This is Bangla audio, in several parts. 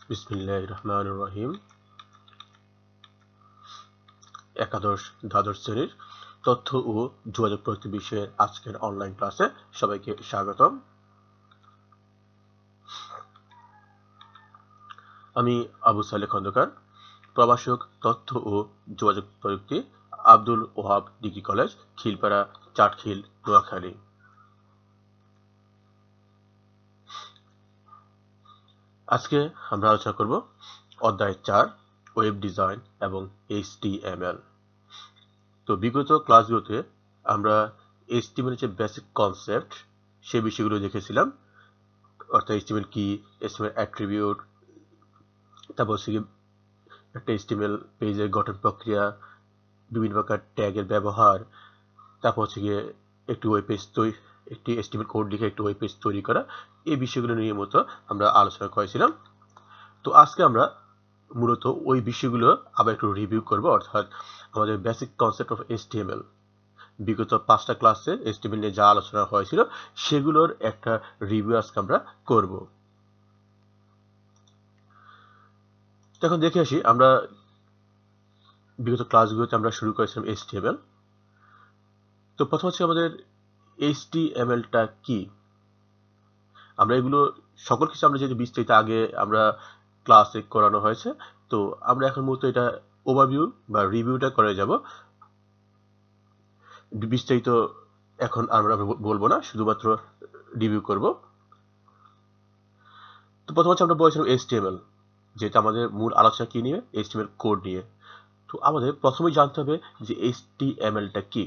বিসমিল্লাহির রহমানির রহিম। একাদশ দ্বাদশ শ্রেণীর তথ্য ও যোগাযোগ প্রযুক্তি বিষয়ের আজকের অনলাইন ক্লাসে সবাইকে স্বাগতম। আমি আবু সালেহ খন্দকার, প্রভাষক তথ্য ও যোগাযোগ প্রযুক্তি, আব্দুল ওহাব ডিগ্রি কলেজ, খিলপাড়া, চাটখিল, নোয়াখালী। আজকে আমরা আলোচনা করব অধ্যায় 4 ওয়েব ডিজাইন এবং HTML। তো বিগত ক্লাসগুলোতে আমরা HTML যে বেসিক কনসেপ্ট সেই বিষয়গুলো দেখেছিলাম, অর্থাৎ HTML কি, HTML অ্যাট্রিবিউট, তারপর হচ্ছে একটা HTML পেজের গঠন প্রক্রিয়া, বিভিন্ন প্রকার ট্যাগের ব্যবহার, তারপর হচ্ছে গিয়ে একটি ওয়েব পেজ একটি HTML কোড লিখে একটি ওয়েব পেজ তৈরি করা, এই বিষয়গুলো নিয়ে মতো আমরা আলোচনা করেছিলাম। তো আজকে আমরা মূলত ওই বিষয়গুলো আবার একটু রিভিউ করব, অর্থাৎ আমাদের বেসিক কনসেপ্ট অফ HTML। বিগত 5টা ক্লাসে HTML নিয়ে যা আলোচনা হয়েছিল সেগুলোর একটা রিভিউ আজকে আমরা করব। এখন দেখে আসি, আমরা বিগত ক্লাসগুলোতে আমরা শুরু করেছিলাম HTML। তো প্রথম হচ্ছে আমাদের HTML-টা কি। আমরা এগুলো সকল কিছু আমরা যেহেতু বিস্তারিত আগে আমরা ক্লাসে করানো হয়েছে, তো আমরা এখন মূলত এটা ওভারভিউ বা রিভিউটা করে যাব। বিস্তারিত এখন আমরা বলবো না, শুধুমাত্র রিভিউ করব। তো প্রথম হচ্ছে আমরা বলেছিলাম HTML, যেটা আমাদের মূল আলোচনা কি নিয়ে, HTML কোড নিয়ে। তো আমাদের প্রথমেই জানতে হবে যে HTML-টা কি।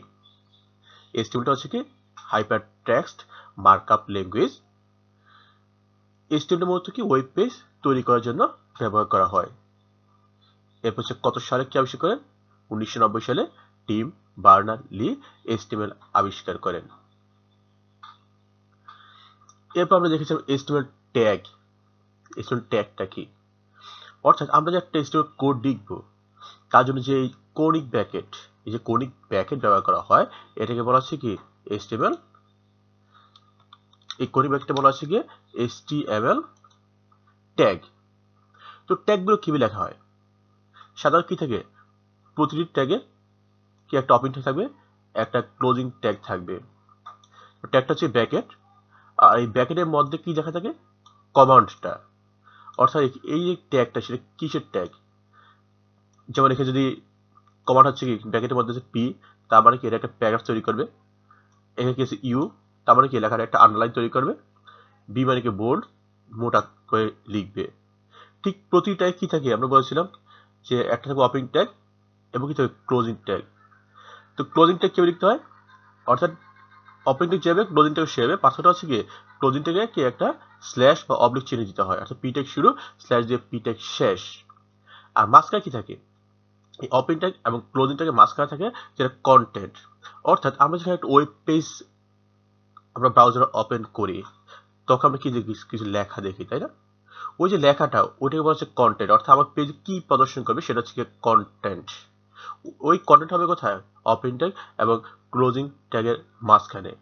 HTML-টা হচ্ছে কি hyper text markup language. HTML মূলত কি ওয়েব পেজ তৈরি করার জন্য ব্যবহার করা হয়। এরপর হচ্ছে কত সালে কি আবিষ্কার করেন? 1990 সালে টিম বার্নার-লি HTML আবিষ্কার করেন। এরপর আমরা দেখেছিলাম HTML ট্যাগ। HTML ট্যাগটা কি, অর্থাৎ আমরা যে একটা HTML কোড লিখব তার জন্য যে কৌণিক ব্র্যাকেট, এই যে কৌণিক ব্র্যাকেট ব্যবহার করা হয়, এটাকে বলা হচ্ছে কি HTML। এই কৌণিক ব্র্যাকেটে বলা হচ্ছে কি HTML ট্যাগ। তো ট্যাগগুলো কিভাবে লেখা হয়? সাধারণত কি থাকে, প্রতিটি ট্যাগে কি একটা ওপেন ট্যাগ থাকবে, একটা ক্লোজিং ট্যাগ থাকবে। ট্যাগটা হচ্ছে ব্র্যাকেট, আর এই ব্র্যাকেটের মধ্যে কি লেখা থাকে, কমান্ডটা। অর্থাৎ এই যে ট্যাগটা সেটা কিসের ট্যাগ। যেমন এখানে যদি কমান্ড হচ্ছে কি ব্র্যাকেটের মধ্যে পি, তার মানে কি এটা একটা প্যারাগ্রাফ তৈরি করবে। এখানে কি আছে ইউ, তার মানে কি লেখার একটা আন্ডারলাইন তৈরি করবে। বি মানে কি বোল্ড, মোটা করে লিখবে। ঠিক প্রতিটায় কি থাকে, আমরা বলেছিলাম যে একটা থাকবে ওপেনিং ট্যাগ এবং কি থাকবে ক্লোজিং ট্যাগ। তো ক্লোজিং ট্যাগ কেউ লিখতে হয়, অর্থাৎ ওপেনিং ট্যাগ যাবে ক্লোজিং ট্যাগ সেবে, পার্থক্যটা হচ্ছে কি ক্লোজিং ট্যাগে কি একটা স্ল্যাশ বা অবলিক চিহ্ন দিতে হয়, অর্থাৎ পি ট্যাগ শুরু স্ল্যাশ দিয়ে পি ট্যাগ শেষ। আর মাঝখানে কি থাকে, এই ওপেনিং ট্যাগ এবং ক্লোজিং ট্যাগের মাঝখানে থাকে যেটা কন্টেন্ট। অর্থাৎ আমরা যখন একটা ওয়েব পেজ আমরা ব্রাউজারে ওপেন করি তখন আমরা কি দেখি, কিছু লেখা দেখি, তাই না? ওই যে লেখাটা ওইটাকে বলা হচ্ছে কন্টেন্ট, অর্থাৎ আমার পেজে কি প্রদর্শন করবে সেটা হচ্ছে কন্টেন্ট। ওই কন্টেন্ট হবে কোথায়, ওপেন ট্যাগ এবং ক্লোজিং ট্যাগের মাঝখানে।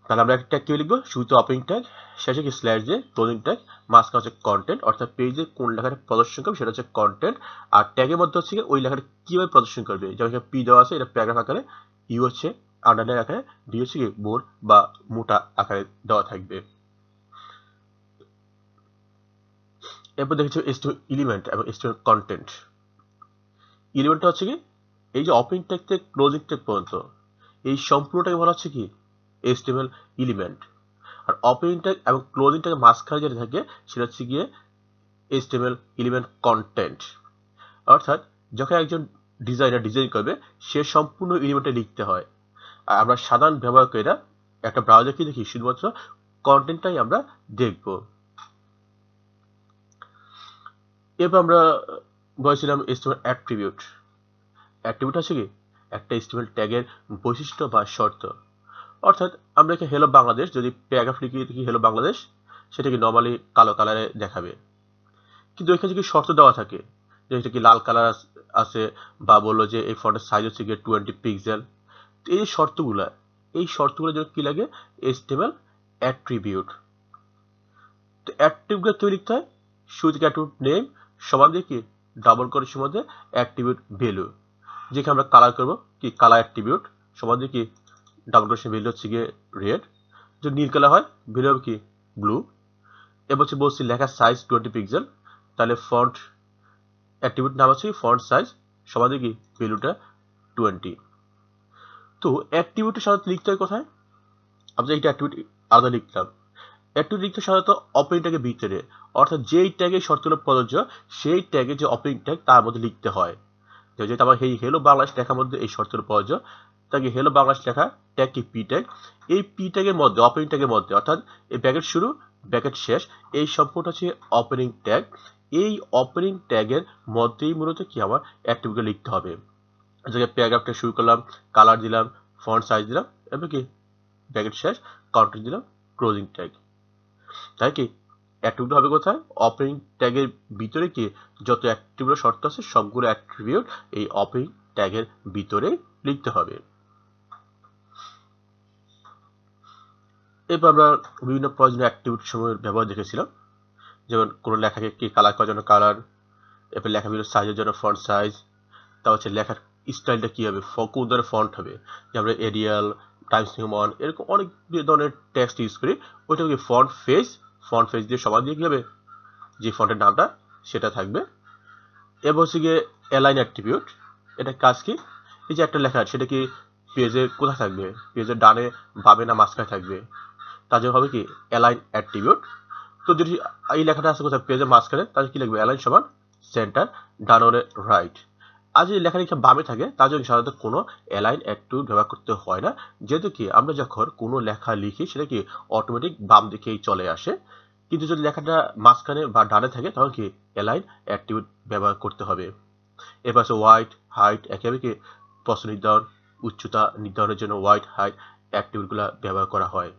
তাহলে আমরা একটা ট্যাগ কি লিখবো, শুরুতে ওপেনিং ট্যাগ, শেষে কি স্ল্যাশ দিয়ে ক্লোজিং ট্যাগ, মাঝখানে হচ্ছে কন্টেন্ট, অর্থাৎ পেজে কোন লেখাটা প্রদর্শন করবে সেটা হচ্ছে কন্টেন্ট। আর ট্যাগের মধ্যে হচ্ছে ওই লেখাটা কিভাবে প্রদর্শন করবে, যেমন পি দেওয়া আছে এটা প্যারাগ্রাফ আকারে, ইউ হচ্ছে আন্ডারলাইন আকারে, ডি হচ্ছে কি বোল্ড বা মোটা আকারে দেওয়া থাকবে। এরপর দেখেছি HTML এলিমেন্ট এবং HTML কন্টেন্ট। এলিমেন্টটা হচ্ছে কি এই যে ওপেনিং ট্যাগ থেকে ক্লোজিং ট্যাগ পর্যন্ত এই সম্পূর্ণটাকে বলা হচ্ছে কি HTML এলিমেন্ট। আর ওপেনিং ট্যাগ এবং ক্লোজিং ট্যাগের মাঝখানে যেটা থাকে সেটা হচ্ছে গিয়ে HTML এলিমেন্ট কন্টেন্ট। অর্থাৎ যখন একজন ডিজাইনার ডিজাইন করবে সে সম্পূর্ণ এলিমেন্টে লিখতে হয়। আর আমরা সাধারণ ব্যবহারকারীরা একটা ব্রাউজার কি দেখি, শুধুমাত্র কন্টেন্টটাই আমরা দেখব। এরপর আমরা বলেছিলাম HTML অ্যাট্রিবিউট। অ্যাট্রিবিউট আছে কি একটা HTML ট্যাগের বৈশিষ্ট্য বা শর্ত। অর্থাৎ আমরা এখানে হেলো বাংলাদেশ যদি প্যারাগ্রাফ লিখে দেখি হেলো বাংলাদেশ, সেটাকে নর্মালি কালো কালারে দেখাবে। কিন্তু এখানে যদি শর্ত দেওয়া থাকে যে এটা কি লাল কালার আছে, বা বললো যে এই ফন্টের সাইজ হচ্ছে গিয়ে 20 পিক্সেল, এই শর্তগুলো জন্য কি লাগে, HTML অ্যাট্রিবিউট। তো অ্যাট্রিবিউট কেউ লিখতে হয়, শুরু থেকে অ্যাট্রিবিউট নেম সমান দিয়ে কি ডাবল কোটেশনের মধ্যে অ্যাট্রিবিউট ভ্যালু, যেখানে আমরা কালার করব কি কালার অ্যাট্রিবিউট সমান দিয়ে কি ডাবল কোটেশন ভ্যালু হচ্ছে গিয়ে রেড, যদি নীল কালার হয় ভ্যালু হবে কি ব্লু। এবার হচ্ছে বলছি লেখার সাইজ 20 পিক্সেল, তাহলে ফন্ট অ্যাট্রিবিউট নাম হচ্ছে ফন্ট সাইজ সমান দিয়ে কি ভ্যালুটা 20। তো অ্যাট্রিবিউটের সাথে লিখতে হয় কোথায়, আমরা এইটা অ্যাট্রিবিউট আলাদা লিখলাম। অ্যাট্রিবিউট লিখতে সাধারণত অপারেটিং ট্যাগের ভিতরে, অর্থাৎ যেই ট্যাগে শর্তগুলো প্রযোজ্য সেই ট্যাগে যে অপারেটিং ট্যাগ তার মধ্যে লিখতে হয়। যেহেতু আমার এই হেলো বাংলাদেশ লেখার মধ্যে এই শর্তগুলো প্রযোজ্য, তাকে হেলো বাংলাদেশ লেখা ট্যাগ কি পি ট্যাগ, এই পি ট্যাগের মধ্যে অপারেটিং ট্যাগের মধ্যে অর্থাৎ এই ব্র্যাকেট শুরু ব্র্যাকেট শেষ এই সম্পূর্ণটা হচ্ছে অপারেটিং ট্যাগ। এই অপারেটিং ট্যাগের মধ্যেই মূলত কি আমার অ্যাট্রিবিউটগুলো লিখতে হবে। জায়গায় প্যারাগ্রাফটা শুরু করলাম, কালার দিলাম, ফন্ট সাইজ দিলাম, এবং কি ব্র্যাকেট শেষ কাউন্টার দিলাম, ক্লোজিং ট্যাগ। তাই কি অ্যাট্রিবিউট হবে কোথায়, অপারেটিং ট্যাগের ভিতরে কি যত অ্যাট্রিবিউট শর্ত আছে সবগুলো অ্যাট্রিবিউট এই অপারেটিং ট্যাগের ভিতরে লিখতে হবে। এরপর আমরা বিভিন্ন প্রয়োজনীয় অ্যাট্রিবিউট সময়ের ব্যবহার দেখেছিলাম, যেমন কোনো লেখাকে কি কালার করার জন্য কালার, এরপর লেখা বিভিন্ন সাইজের জন্য ফন্ট সাইজ, তা হচ্ছে লেখার স্টাইলটা কি হবে, কোন ধরনের ফন্ট হবে, যে আমরা এরিয়াল টাইমস নিউ ওয়ান এরকম অনেক ধরনের টেক্সট ইউজ করি, ওইটা কি ফন্ট ফেজ দিয়ে সমান দিয়ে কি হবে যে ফন্টের নামটা সেটা থাকবে। এবার হচ্ছে গিয়ে অ্যালাইন অ্যাট্রিবিউট, এটা কাজ কি, এই যে একটা লেখা সেটা কি পেজের কোথায় থাকবে, পেজের ডানে বামে না মাঝখানে থাকবে, তার জন্য হবে কি অ্যালাইন অ্যাট্রিবিউট। তো যদি এই লেখাটা আছে কোথায় পেজের মাঝখানে, তাহলে কি লিখবে অ্যালাইন সমান সেন্টার ডান হলে রাইট। আর যদি লেখাটা বামে থাকে তার জন্য সাধারণত কোনো অ্যালাইন অ্যাট্রিবিউট ব্যবহার করতে হয় না, যেহেতু কি আমরা যখন কোনো লেখা লিখি সেটা কি অটোমেটিক বাম দিকেই চলে আসে। কিন্তু যদি লেখাটা মাঝখানে বা ডানে থাকে তখন কি অ্যালাইন অ্যাট্রিবিউট ব্যবহার করতে হবে। এরপর আছে ওয়াইড হাইট, একেবারে কি প্রস্থ নির্ধারণ উচ্চতা নির্ধারণের জন্য ওয়াইড হাইট অ্যাট্রিবিউটগুলো ব্যবহার করা হয়।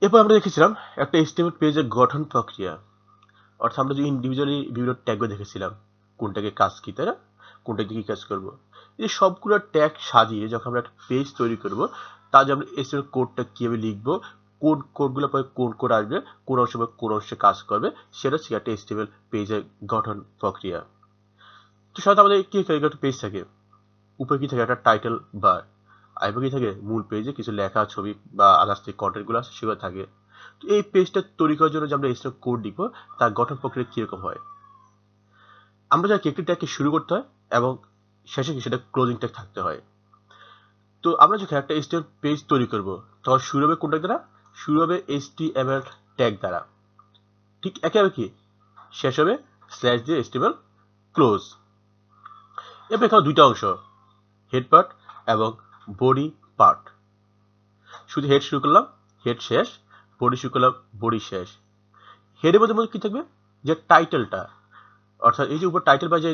এরপর আমরা দেখেছিলাম একটা HTML পেজের গঠন প্রক্রিয়া, অর্থাৎ আমরা যে ইন্ডিভিজুয়ালি বিভিন্ন ট্যাগও দেখেছিলাম, কোন ট্যাগে কাজ কি, তাই না, কোন ট্যাগে কি কাজ করবো, এই সবগুলো ট্যাগ সাজিয়ে যখন আমরা একটা পেজ তৈরি করব, তার জন্য আমরা HTML কোডটা কিভাবে লিখবো, কোন কোডগুলো পরে কোন কোড আসবে, কোন অংশে কোন অংশে কাজ করবে, সেটা হচ্ছে একটা HTML পেজের গঠন প্রক্রিয়া। তো সাধারণত আমাদের কি একটা পেজ থাকে, উপরে কি থাকে একটা টাইটেল বার, আর কি থাকে মূল পেজে কিছু লেখা ছবি বা আদার্স যে কন্টেন্টগুলো আছে সেগুলো থাকে। তো এই পেজটা তৈরি করার জন্য যে আমরা HTML কোড লিখবো তার গঠন প্রক্রিয়া কিরকম হয়, আমরা যা একটি ট্যাগকে শুরু করতে হয় এবং শেষে সেটা ক্লোজিং ট্যাগ থাকতে হয়। তো আমরা যখন একটা HTML পেজ তৈরি করব তখন শুরু হবে কোন ট্যাগ দ্বারা, শুরু হবে HTML ট্যাগ দ্বারা, ঠিক একইভাবে কি শেষ হবে স্ল্যাশ দিয়ে HTML ক্লোজ। এবার এখানে দুইটা অংশ, হেড পার্ট এবং বডি পার্ট। শুধু হেড শুরু করলাম, হেড শেষ, বডি শুরু করলাম, বডি শেষ। হেডের মধ্যে কি থাকবে, যে টাইটেলটা, অর্থাৎ এই যে উপর টাইটেল বা যে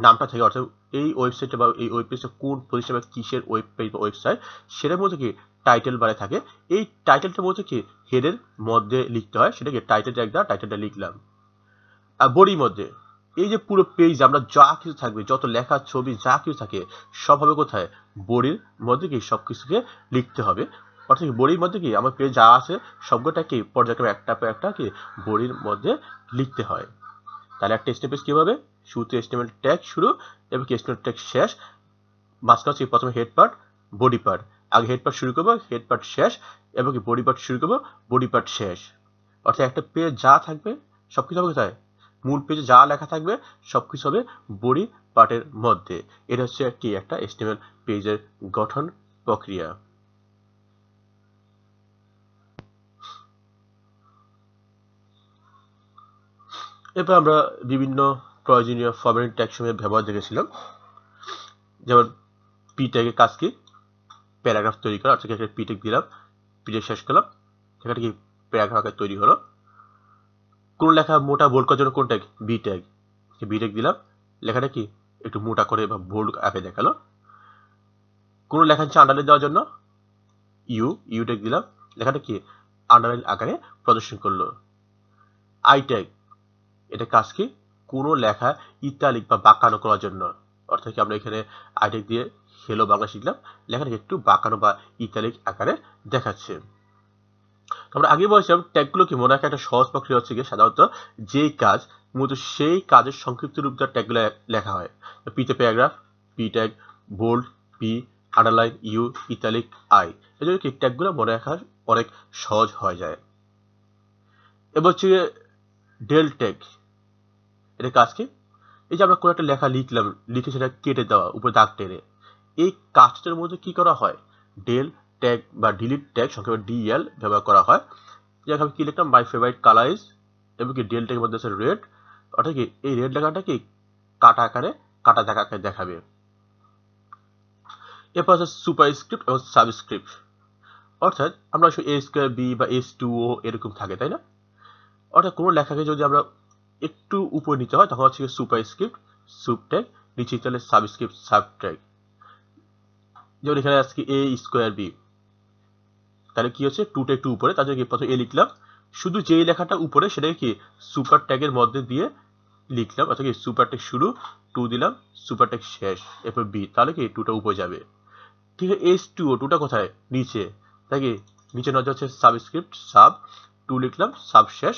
নামটা থাকে, অর্থাৎ এই ওয়েবসাইটটা বা এই ওয়েব পেজটা কোন প্রতিষ্ঠান বা কিসের ওয়েব পেজ বা ওয়েবসাইট, সেটার মধ্যে কি টাইটেল বারে থাকে, এই টাইটেলটার মধ্যে কি হেডের মধ্যে লিখতে হয়, সেটাকে টাইটেল ট্যাগ দ্বারা টাইটেলটা লিখলাম। আর বডির মধ্যে এই যে পুরো পেজ আমরা যা কিছু থাকবে, যত লেখা ছবি যা কিছু থাকে সব হবে কোথায়, বডির মধ্যে কি সব কিছুকে লিখতে হবে। অর্থাৎ বডির মধ্যে কি আমার পেজ যা আছে সবগুলোটাকে পর্যায়ক্রমে একটা পর একটা কি বডির মধ্যে লিখতে হয়। তাহলে একটা HTML পেজ কিভাবে, শুরুতে HTML ট্যাগ শুরু এবং HTML ট্যাগ শেষ, মাঝখানে হচ্ছে প্রথমে হেড পার্ট বডি পার্ট, আগে হেড পার্ট শুরু করবো, হেড পার্ট শেষ, এবং কি বডি পার্ট শুরু করবো, বডি পার্ট শেষ। অর্থাৎ একটা পেজ যা থাকবে সবকিছু হবে কোথায়, মূল পেজে যা লেখা থাকবে সবকিছু হবে বডি পার্টের মধ্যে। এটা হচ্ছে কি একটা HTML পেজের গঠন প্রক্রিয়া। এরপর আমরা বিভিন্ন প্রয়োজনীয় ফরম্যাটিং ট্যাগ সময়ের ব্যবহার দেখেছিলাম, যেমন পি ট্যাগের কাজ কি, প্যারাগ্রাফ তৈরি করা, অর্থাৎ একটা পি ট্যাগ দিলাম, পি ট্যাগ শেষ করলাম, সেখানে কি প্যারাগ্রাফ আকারে তৈরি হলো। কোন লেখা মোটা বোল্ড করার জন্য কোন tag, B tag, B tag দিলাম, লেখাটা কি একটু মোটা করে বা বোল্ড আকারে দেখালো। কোন লেখা হচ্ছে আন্ডারলাইন দেওয়ার জন্য ইউ ট্যাগ দিলাম, লেখাটা কি আন্ডারলাইন আকারে প্রদর্শন করলো। আই ট্যাগ, এটা কাজ কি কোনো লেখা ইতালিক বা বাঁকানো করার জন্য, অর্থাৎ কি আমরা এখানে আই ট্যাগ দিয়ে হেলো বাংলা শিখলাম, লেখাটাকে একটু বাঁকানো বা ইতালিক আকারে দেখাচ্ছে। আমরা আগে বলেছিলাম ট্যাগগুলো কি মনে রাখা একটা সহজ প্রক্রিয়া হচ্ছে গিয়ে সাধারণত যেই কাজ মূলত সেই কাজের সংক্ষিপ্ত রূপ দ্বারা ট্যাগগুলো লেখা হয়। পিতে paragraph, P tag, bold, P, underline, U, italic, I. এই জন্য কি ট্যাগগুলো মনে রাখা অনেক সহজ হয়ে যায়। এবার হচ্ছে ডেল ট্যাগ। এটা কাজ কি? এই যে আমরা কোনো একটা লেখা লিখলাম, লিখে সেটা কেটে দেওয়া উপরে দাগ টেনে, এই কাজটার মধ্যে কি করা হয়? ডেল ট্যাগ বা ডিলিট ট্যাগ সংক্ষেপে ডিএল ব্যবহার করা হয়। যেমন আমি কি লিখলাম, মাই ফেভারিট কালার ইজ, এবং কি ডেল ট্যাগের মধ্যে আছে রেড, অর্থাৎ কি এই রেড লেখাটা কি কাটা আকারে কাটা দেখা আকারে দেখাবে। এরপর আছে সুপারস্ক্রিপ্ট এবং সাবস্ক্রিপ্ট, অর্থাৎ আমরা এ স্কোয়ার বি বা এস টু ও এরকম থাকে, তাই না? অর্থাৎ কোনো লেখাকে যদি আমরা একটু উপরে নিতে হয় তখন হচ্ছে সুপারস্ক্রিপ্ট সুপ ট্যাগ, নিচে তাহলে সাবস্ক্রিপ্ট সাব ট্যাগ। যেমন এখানে আজকে এ স্কোয়ার বি, তাহলে কি হচ্ছে টুটা একটু উপরে, তার জন্য প্রথমে এ লিখলাম, শুধু যেই লেখাটা উপরে সেটাকে কি সুপার ট্যাগের মধ্যে দিয়ে লিখলাম, অর্থাৎ কি সুপার ট্যাগ শুরু, টু দিলাম, সুপার ট্যাগ শেষ, এরপর বি, তাহলে কি টুটা উপরে যাবে। ঠিক আছে, এস টু ও, টুটা কোথায়? নিচে, তাই কি নিচে নজর হচ্ছে সাবস্ক্রিপ্ট সাব, টু লিখলাম, সাব শেষ,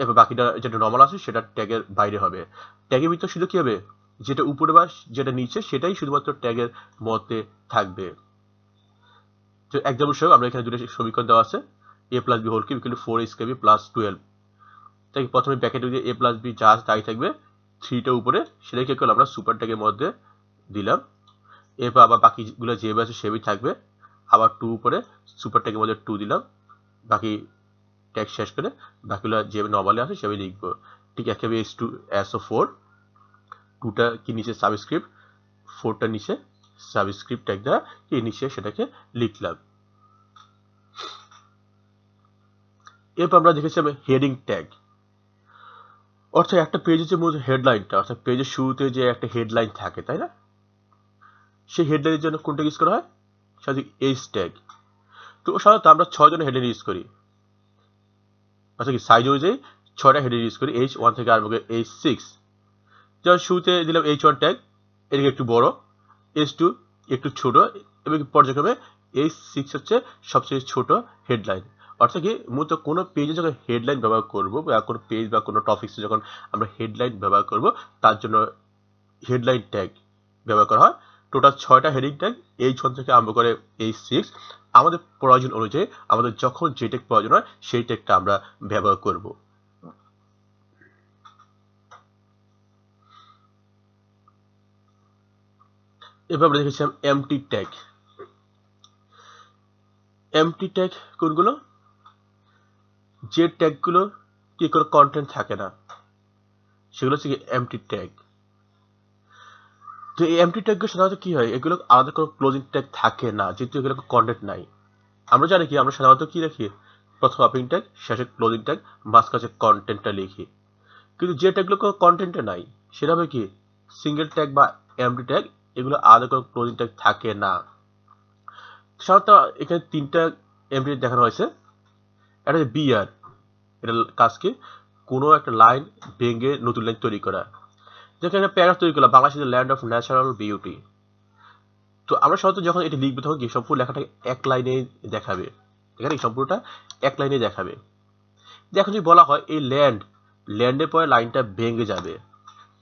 এরপর বাকিটা যেটা নর্মাল আছে সেটা ট্যাগের বাইরে হবে। ট্যাগের ভিতরে শুধু কি হবে, যেটা উপরে বা যেটা নিচে সেটাই শুধুমাত্র ট্যাগের মধ্যে থাকবে। তো এক্সাম্পল হিসেবে আমরা এখানে দুটো সমীকরণ দেওয়া আছে, a plus b whole cube equal to 4 square b plus 12। তাই প্রথমে ব্র্যাকেটে দিয়ে এ প্লাস বি যা তাই থাকবে, 3টা উপরে, সেটাকে কি করলাম আমরা সুপার ট্যাগের মধ্যে দিলাম। এরপর আবার বাকিগুলো যেভাবে আছে সেভাবেই থাকবে, আবার 2 উপরে সুপার ট্যাগের মধ্যে 2 দিলাম, বাকি ট্যাগ শেষ করে বাকিগুলো যেভাবে নর্মালি আছে সেভাবে লিখবো। ঠিক একইভাবে এস টু এস ও 4, 2টা কি নিচে সাবস্ক্রিপ্ট, 4টা নিচে সাবস্ক্রিপ্ট ট্যাগ দ্বারা কি নিচে সেটাকে লিখলাম। এরপর আমরা দেখেছি হেডিং ট্যাগ, অর্থাৎ একটা পেজের যে মূল হেডলাইনটা, অর্থাৎ পেজের শুরুতে যে একটা হেডলাইন থাকে, তাই না? সেই হেডলাইনের জন্য কোনটা ইউজ করা হয়? সাথে এইচ ট্যাগ। তো সাধারণত আমরা 6 জনের হেডলাইন ইউজ করি, অর্থাৎ কি সাইজ অনুযায়ী 6টা হেডলাইন ইউজ করি, H1 থেকে আরম্ভ করে H6। যেমন শুরুতে দিলাম H1 ট্যাগ, এদিকে একটু বড়, H2 একটু ছোট, এবং পর্যায়ক্রমে H6 হচ্ছে সবচেয়ে ছোট হেডলাইন। অর্থাৎ কি মূলত কোনো পেজে যখন হেডলাইন ব্যবহার করব, বা কোনো পেজ বা কোনো টপিক্সে যখন আমরা হেডলাইন ব্যবহার করব, তার জন্য হেডলাইন ট্যাগ ব্যবহার করা হয়। টোটাল 6টা হেডিং ট্যাগ, H1 থেকে আরম্ভ করে H6। আমাদের প্রয়োজন অনুযায়ী আমাদের যখন যে ট্যাগ প্রয়োজন হয় সেই ট্যাগটা আমরা ব্যবহার করব। এবার আমরা দেখেছিলাম এমটি ট্যাগ। এমটি ট্যাগ কোনগুলো? যে ট্যাগগুলো কি কোনো কন্টেন্ট থাকে না, সেগুলো হচ্ছে এমটি ট্যাগ। তো এই এমটি ট্যাগগুলো সাধারণত কি হয়, এগুলো আলাদা কোনো ক্লোজিং ট্যাগ থাকে না, যেহেতু এগুলো কন্টেন্ট নাই। আমরা জানি কি আমরা সাধারণত কি রাখি, প্রথম ওপেনিং ট্যাগ, শেষে ক্লোজিং ট্যাগ, মাঝখানে কন্টেন্টটা লিখি। কিন্তু যে ট্যাগগুলো কোনো কন্টেন্টে নাই সেটা হবে কি সিঙ্গেল ট্যাগ বা এমটি ট্যাগ, এগুলো আলাদা কোনো ক্লোজিং ট্যাগ থাকে না। সাধারণত এখানে 3টা এমটি দেখানো হয়েছে। একটা বিআর, এটা কাজ কি কোনো একটা লাইন ভেঙে নতুন লাইন তৈরি করা। যেখানে একটা প্যারাগ্রাফ তৈরি করলাম, Bangladesh is the land of natural beauty. তো আমরা সাধারণত যখন এটা লিখবো তখন কি সম্পূর্ণ লেখাটা এক লাইনে দেখাবে, এখানে সম্পূর্ণটা এক লাইনে দেখাবে। এখন যদি বলা হয় এই ল্যান্ডের পরে লাইনটা ভেঙে যাবে,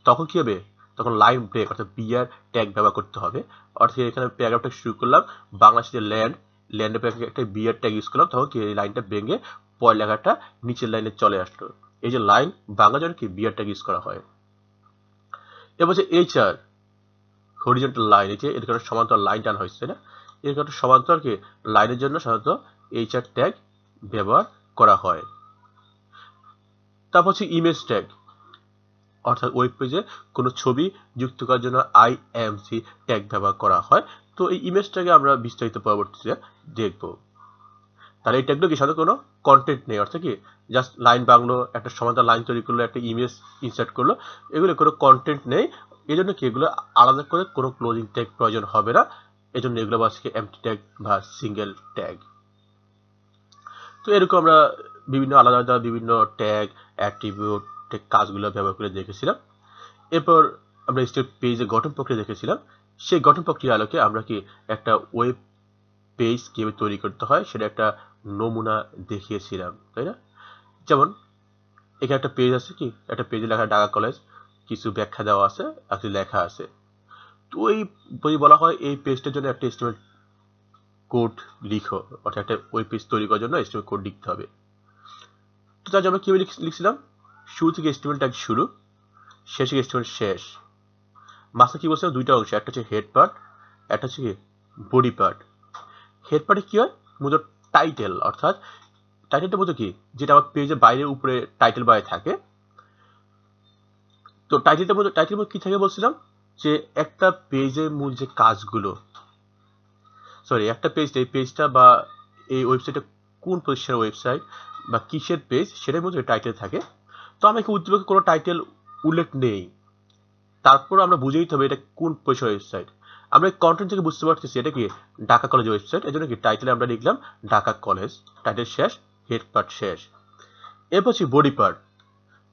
তখন কি হবে, তখন লাইন ব্রেক অর্থাৎ বিআর ট্যাগ ব্যবহার করতে হবে। অর্থাৎ এখানে প্যারাগ্রাফটা শুরু করলাম, বাংলাদেশের ল্যান্ডের পরে একটা বিআর ট্যাগ ইউজ করলাম, তখন কি এই লাইনটা ভেঙে পরের লেখাটা নিচের লাইনে চলে আসলো। এই যে লাইন ভাঙার জন্য কি বিআর ট্যাগ ইউজ করা হয়। এবার হচ্ছে এইচআর, হরিজন্টাল লাইন, এই যে এর কারণে সমান্তরাল লাইন টান হয়েছে, তাই না? এর কারণে সমান্তরাল কি লাইনের জন্য সাধারণত এইচআর ট্যাগ ব্যবহার করা হয়। তারপর হচ্ছে ইমেজ ট্যাগ, অর্থাৎ ওয়েব পেজে কোনো ছবি যুক্ত করার জন্য আইএমসি ট্যাগ ব্যবহার করা হয়। তো এই ইমেজ ট্যাগে আমরা বিস্তারিত পরবর্তীতে দেখব। তাহলে এই ট্যাগগুলো কি সাধারণত কোনো কন্টেন্ট নেই, অর্থাৎ কি জাস্ট লাইন বাংলো, একটা সমান্তরাল লাইন তৈরি করলো, একটা ইমেজ ইনসার্ট করলো, এগুলো কোনো কন্টেন্ট নেই। এই জন্য কি এগুলো আলাদা করে কোনো ক্লোজিং ট্যাগ প্রয়োজন হবে না, এই জন্য এগুলো আজকে এমটি ট্যাগ বা সিঙ্গেল ট্যাগ। তো এরকম আমরা বিভিন্ন আলাদা আলাদা বিভিন্ন ট্যাগ অ্যাট্রিবিউট কাজগুলো ব্যবহার করে দেখেছিলাম। এরপর আমরা স্টেপ পেজে গঠন প্রক্রিয়া দেখেছিলাম। সেই গঠন প্রক্রিয়া আলোকে আমরা কি একটা ওয়েব পেজ কিভাবে তৈরি করতে হয় সেটা একটা নমুনা দেখিয়েছিলাম, তাই না? যেমন এখানে একটা পেজ আছে, কি একটা পেজে লেখা ঢাকা কলেজ, কিছু ব্যাখ্যা দেওয়া আছে, কিছু লেখা আছে। তো এই বই বলা হয় এই পেজটার জন্য একটা এস্টিমেট কোড লিখো, অর্থাৎ একটা ওই পেজ তৈরি করার জন্য এস্টিমেট কোড লিখতে হবে। তো তার জন্য আমরা কিভাবে লিখছিলাম, শুরু থেকে এস্টিমেট শুরু, শেষ থেকে এস্টিমেট শেষ। মাঝে কি বলছিলাম, দুইটা অংশ, একটা হচ্ছে হেড পার্ট, একটা হচ্ছে কি বডি পার্ট। হেড পার্টে কি হয়, মূলত টাইটেল, অর্থাৎ টাইটেলটা মূলত কি, যেটা আমার পেজের বাইরে উপরে টাইটেল বাইরে থাকে। তো টাইটেলের মধ্যে কি থাকে বলছিলাম, যে একটা পেজের মূল যে কাজগুলো, একটা পেজ, এই পেজটা বা এই ওয়েবসাইটটা কোন প্রতিষ্ঠানের ওয়েবসাইট বা কিসের পেজ, সেটার মধ্যে টাইটেল থাকে। তো আমাকে উদ্যোগে কোনো টাইটেল উল্লেখ নেই, তারপর আমরা বুঝে নিতে হবে এটা কোন প্রতিষ্ঠানের ওয়েবসাইট। আমরা কন্টেন্ট থেকে বুঝতে পারতেছি এটা কি ঢাকা কলেজ ওয়েবসাইট, এই জন্য কি টাইটেলে আমরা লিখলাম ঢাকা কলেজ, টাইটেল শেষ, হেড পার্ট শেষ। এরপর হচ্ছে বডি পার্ট।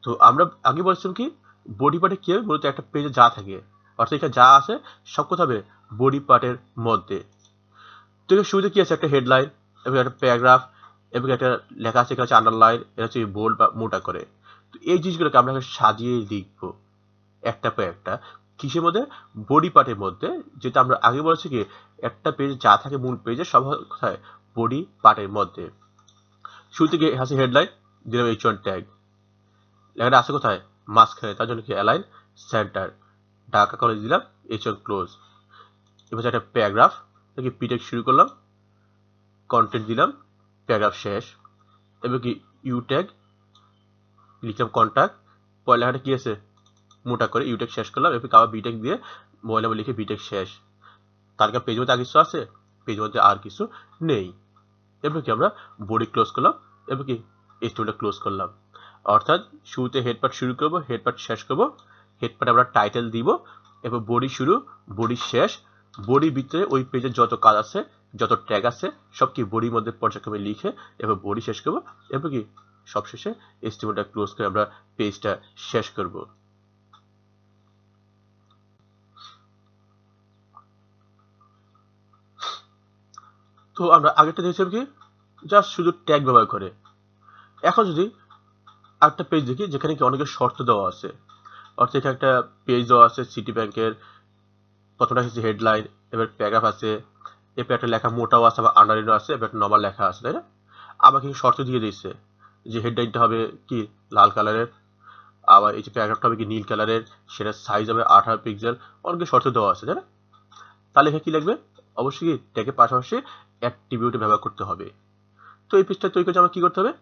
তো আমরা আগে বলছিলাম কি বডি পার্টে কি হবে, মূলত একটা পেজে যা থাকে, অর্থাৎ এখানে যা আছে সব কথা হবে বডি পার্টের মধ্যে। তো এখানে শুরুতে কি আছে, একটা হেডলাইন এবং একটা প্যারাগ্রাফ এবং একটা লেখা আছে, এখানে হচ্ছে আন্ডারলাইন, এটা হচ্ছে বোল্ড বা মোটা করে। তো এই জিনিসগুলোকে আমরা সাজিয়ে লিখবো একটা পর একটা, কিসের মধ্যে, বডি পার্টের মধ্যে। যেটা আমরা আগে বলেছি কি একটা পেজ যা থাকে মূল পেজে সব কোথায়, বডি পার্টের মধ্যে। শুরুতে গিয়ে আছে হেডলাইন, দিলাম H1 ট্যাগ, লেখাটা আছে কোথায়, মাঝখানে, তার জন্য কি অ্যালাইন সেন্টার, ঢাকা কলেজ দিলাম H1 ক্লোজ। এবার একটা প্যারাগ্রাফ থেকে পিটেক শুরু করলাম, কন্টেন্ট দিলাম, প্যারাগ্রাফ শেষ। এবার কি ইউ ট্যাগ লিখলাম কন্ট্যাক্ট, পরে লেখাটা কি আছে মোটা করে ইউ ট্যাগ শেষ করলাম, এবার আবার বিটেক দিয়ে মোবাইল নাম্বার লিখে বিটেক শেষ। তারপর পেজ মধ্যে আর কিছু আছে, পেজ মধ্যে আর কিছু নেই। এবার কি আমরা বডি ক্লোজ করলাম, এবার কি স্টোরিটা ক্লোজ করলাম। অর্থাৎ শুরুতে হেড পার্ট শুরু করবো, হেড পার্ট শেষ করবো, হেড পার্ট আমরা টাইটেল দিব, এবার বডি শুরু, বডি শেষ, বডির ভিতরে ওই পেজের যত কাজ আছে, যত ট্যাগ আছে সব কি বডির মধ্যে পর্যায়ক্রমে লিখে এবার বডি শেষ করবো, এবার কি সবশেষে এস্টিমেটটা ক্লোজ করে আমরা পেজটা শেষ করব। তো আমরা আগেরটা দেখছিলাম কি জাস্ট শুধু ট্যাগ ব্যবহার করে। এখন যদি একটা পেজ দেখি যেখানে কি অনেকের শর্ত দেওয়া আছে, অর্থাৎ এখানে একটা পেজ দেওয়া আছে সিটি ব্যাংকের, প্রথমটা হচ্ছে হেডলাইন, এবার প্যারাগ্রাফ আছে, এরপর একটা লেখা মোটাও আছে, আবার আন্ডারলাইনও আছে, এবার একটা নর্মাল লেখা আছে, তাই না? আমাকে শর্ত দিয়ে দিচ্ছে যে হেডলাইনটা হবে কি লাল কালারের, আবার এই যে প্যারাগ্রাফটা হবে কি নীল কালারের, সেটার সাইজ হবে 18 পিক্সেল, অনেক শর্ত দেওয়া আছে, তাই না? তাহলে এখানে কি লাগবে, অবশ্যই কি ট্যাগের পাশাপাশি অ্যাট্রিবিউট ব্যবহার করতে হবে। তো এই পেজটা তৈরি করতে আমার কি করতে হবে,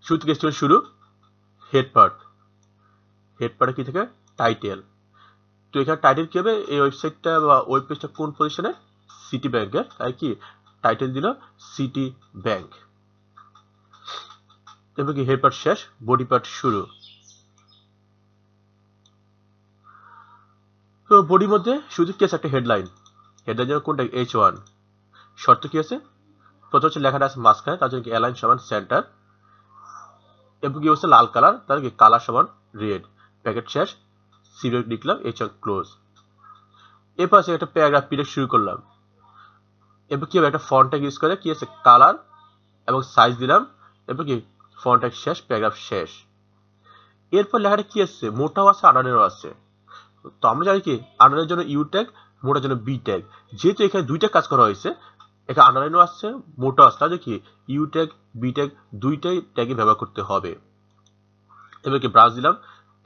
শুরু থেকে স্টোরি শুরু, হেড পার্ট, হেড পার্টে কি থাকে টাইটেল। তো এখানে টাইটেল কি হবে, এই ওয়েবসাইটটা বা ওয়েব পেজটা কোন পজিশনে, সিটি ব্যাংকের, তাই কি টাইটেল দিল সিটি ব্যাংক। এবার কি হেড পার্ট শেষ, বডি পার্ট শুরু। তো বডির মধ্যে শুধু কি আছে, একটা হেডলাইন, হেডলাইন যেন কোনটা H1, শর্ত কি আছে, প্রথম হচ্ছে লেখাটা আছে মাঝখানে, তার জন্য কি অ্যালাইন সমান সেন্টার, এবং কি হচ্ছে লাল কালার, তার কি কালার সমান রেড, প্যাকেট শেষ, সিরিয়াল লিখলাম H1 ক্লোজ। এরপর আছে একটা প্যারাগ্রাফ পিরিয়ড শুরু করলাম, এবার কি হবে একটা ফন্ট ট্যাগ ইউজ করে কি আছে কালার এবং সাইজ দিলাম, এরপর কি ফন্ট ট্যাগ শেষ, প্যারাগ্রাফ শেষ। এরপর লেখাটা কি আছে, মোটাও আছে আন্ডারলাইনও আছে। তো আমরা জানি কি আন্ডারলাইনের জন্য ইউ ট্যাগ, মোটার জন্য বি ট্যাগ। যেহেতু এখানে দুইটা কাজ করা হয়েছে, এখানে আন্ডারলাইনও আসছে, মোটাও আসছে, তাহলে কি ইউ ট্যাগ বি ট্যাগ দুইটাই ট্যাগে ব্যবহার করতে হবে। এবার কি ব্রাউজ দিলাম,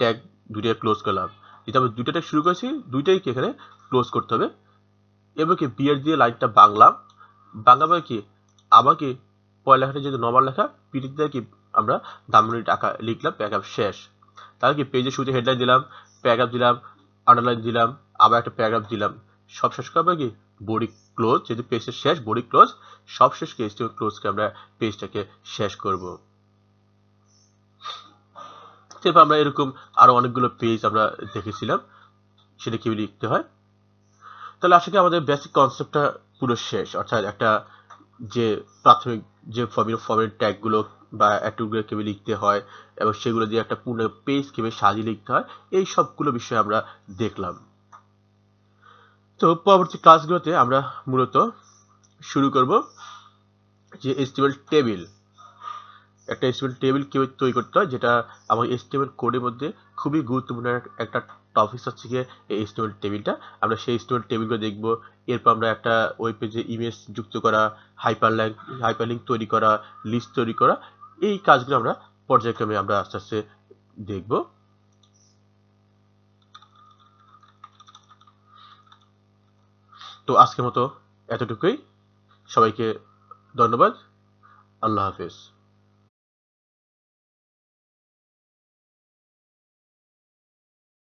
ট্যাগ দুইটাই ক্লোজ করলাম, যেটা আমরা দুইটা ট্যাগ শুরু করেছি দুইটাই কি এখানে ক্লোজ করতে হবে। এবার কি বিয়ার দিয়ে লাইনটা বাংলাম, বাংলা কি আবার কি পরের লেখাটা যেহেতু নর্মাল লেখা, পিডিএফ দিয়ে কি আমরা দামনি টাকা লিখলাম, প্যারাগ্রাফ শেষ। তাহলে কি পেজে শুরুতে হেডলাইন দিলাম, প্যারাগ্রাফ দিলাম, আন্ডারলাইন দিলাম, আবার একটা প্যারাগ্রাফ দিলাম, সব শেষ করবে কি বডি ক্লোজ, যেহেতু পেজের শেষ বডি ক্লোজ, সব শেষ কি এসটিএমএল ক্লোজকে আমরা পেজটাকে শেষ করব। এরপর আমরা এরকম আরো অনেকগুলো পেজ আমরা দেখেছিলাম, সেটা কিভাবে লিখতে হয়। তাহলে আজকে আমাদের বেসিক কনসেপ্টটা পুরো শেষ, অর্থাৎ একটা যে প্রাথমিক যে ফর্মের ট্যাগগুলো বা অ্যাট্রিবিউটগুলো কিভাবে লিখতে হয় এবং সেগুলো দিয়ে একটা পূর্ণ পেজ কিভাবে সাজিয়ে লিখতে হয়, এই সবগুলো বিষয় আমরা দেখলাম। তো পরবর্তী ক্লাসগুলোতে আমরা মূলত শুরু করব যে HTML টেবিল, একটা HTML টেবিল কিভাবে তৈরি করতে হয়, যেটা আমার HTML কোডের মধ্যে খুবই গুরুত্বপূর্ণ একটা টপিক হচ্ছে গিয়ে এই HTML টেবিলটা। আমরা সেই HTML টেবিলগুলো দেখব। এরপর আমরা একটা ওয়েব পেজে ইমেজ যুক্ত করা, হাইপারলিঙ্ক তৈরি করা, লিস্ট তৈরি করা, এই কাজগুলো আমরা পর্যায়ক্রমে আমরা আস্তে আস্তে দেখব। তো আজকের মতো এতটুকুই। সবাইকে ধন্যবাদ। আল্লাহ হাফেজ।